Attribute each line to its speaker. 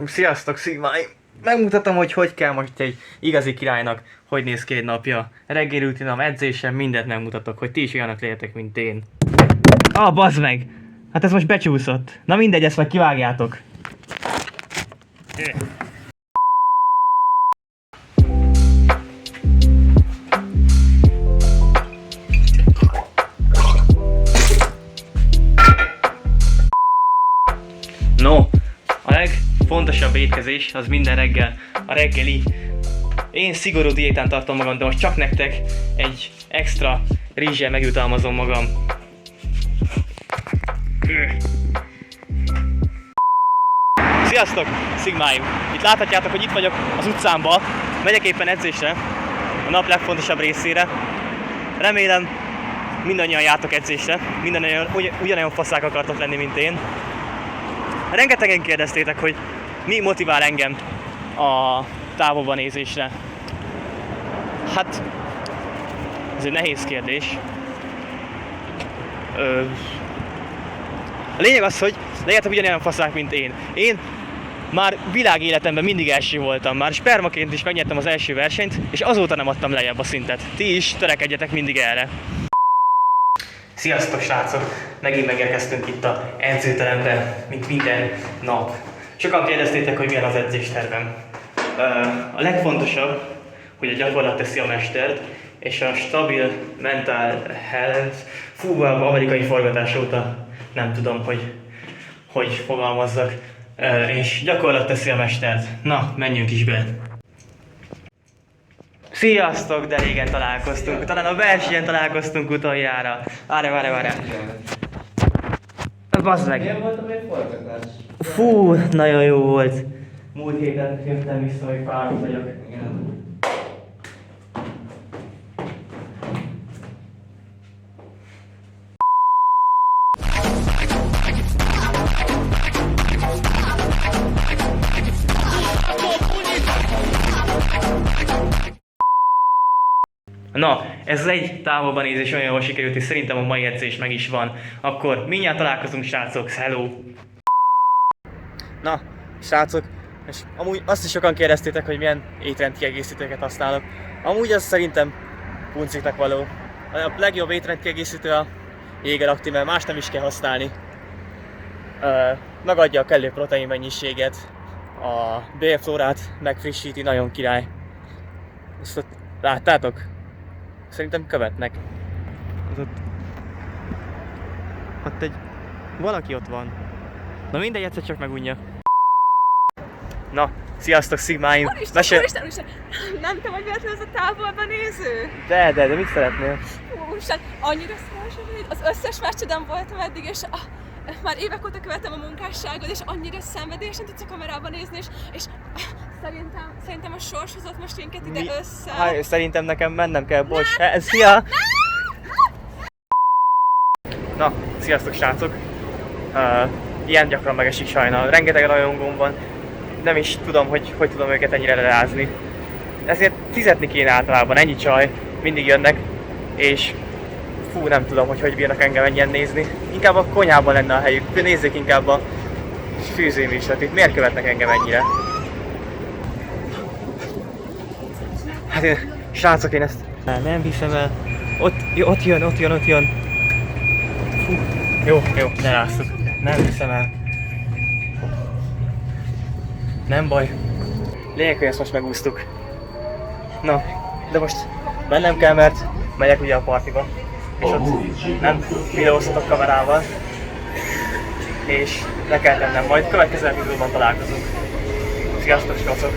Speaker 1: Sziasztok, Szigmáim! Megmutatom, hogy kell most egy igazi királynak, hogy néz ki egy napja. Reggeli rutinom, edzésem, mindent megmutatok, hogy ti is olyanok legyetek, mint én. Bazd meg! Hát ez most becsúszott. Na mindegy, ezt meg kivágjátok. No, a legfontosabb étkezés az minden reggel a reggeli. Én szigorú diétán tartom magam, de most csak nektek egy extra rizssel megjutalmazom magam. Sziasztok, Szigmáim! Itt láthatjátok, hogy itt vagyok az utcámba. Megyek éppen edzésre, a nap legfontosabb részére. Remélem mindannyian jártok edzésre, mindannyian ugyanolyan faszák akartok lenni, mint én. Rengetegen kérdeztétek, hogy mi motivál engem a távolba nézésre. Hát, ez egy nehéz kérdés. A lényeg az, hogy legyetek ugyanolyan faszák, mint én. Én már világéletemben mindig első voltam. Már spermaként is megnyertem az első versenyt, és azóta nem adtam lejjebb a szintet. Ti is törekedjetek mindig erre. Sziasztok, srácok! Megint megérkeztünk itt az edzőteremben, mint minden nap. Sokan kérdeztétek, hogy milyen az edzéstervem. A legfontosabb, hogy a gyakorlat teszi a mestert, és a stabil mental health, amerikai forgatás óta nem tudom, hogy fogalmazzak, és gyakorlat teszi a mestert. Na, menjünk is be! Sziasztok, de régen találkoztunk. Talán a versenyen találkoztunk utoljára. Várj. Bazd meg!
Speaker 2: Milyen volt a még forgatás?
Speaker 1: Fú, nagyon jó volt. Múlt héten jöttem vissza, hogy fáradt vagyok.
Speaker 2: Igen.
Speaker 1: Na, ez egy távolban nézés olyan jól sikerült, és szerintem a mai edzés meg is van. Akkor mindjárt találkozunk, srácok, hello! Na, srácok, és amúgy azt is sokan kérdeztétek, hogy milyen étrendkiegészítőket használok. Amúgy az szerintem punciknak való. A legjobb étrendkiegészítő a Jäger Active, más nem is kell használni. Megadja a kellő protein mennyiséget, a bélflórát megfrissíti, nagyon király. Ezt ott láttátok? Szerintem követnek. Ott valaki ott van. Na mindegy, egyszer csak megunja. Na, sziasztok, Szigmáim!
Speaker 3: Úristen, nem te vagy véletlenül az a távolban néző?
Speaker 1: De mit szeretnél?
Speaker 3: Úristen, annyira szívesen, az összes meccseden voltam eddig, és már évek óta követem a munkásságod, és annyira szenvedélyesen tudsz a kamerában nézni, és szerintem a sors hozott most minket ide össze.
Speaker 1: Szerintem nekem mennem kell, bocs. Szia! Na, sziasztok, srácok! Ilyen gyakran megesik sajnál, rengeteg rajongóm van. Nem is tudom, hogy tudom őket ennyire lerázni. Ezért fizetni kéne általában, ennyi csaj, mindig jönnek, és fú, nem tudom, hogy bírnak engem ennyien nézni. Inkább a konyhában lenne a helyük, nézzék inkább a főzőműsort, itt miért követnek engem ennyire? Hát én, srácok, én ezt nem hiszem el. Ott jön. Fú, jó, lerázzuk. Nem hiszem el. Nem baj. Lényeg, hogy ezt most megúsztuk. Na, de most mennem kell, mert megyek ugye a partiba. És ott nem videóztatok kamerával. És le kell tennem, majd következő epizódban találkozunk. Sziasztok, srácok!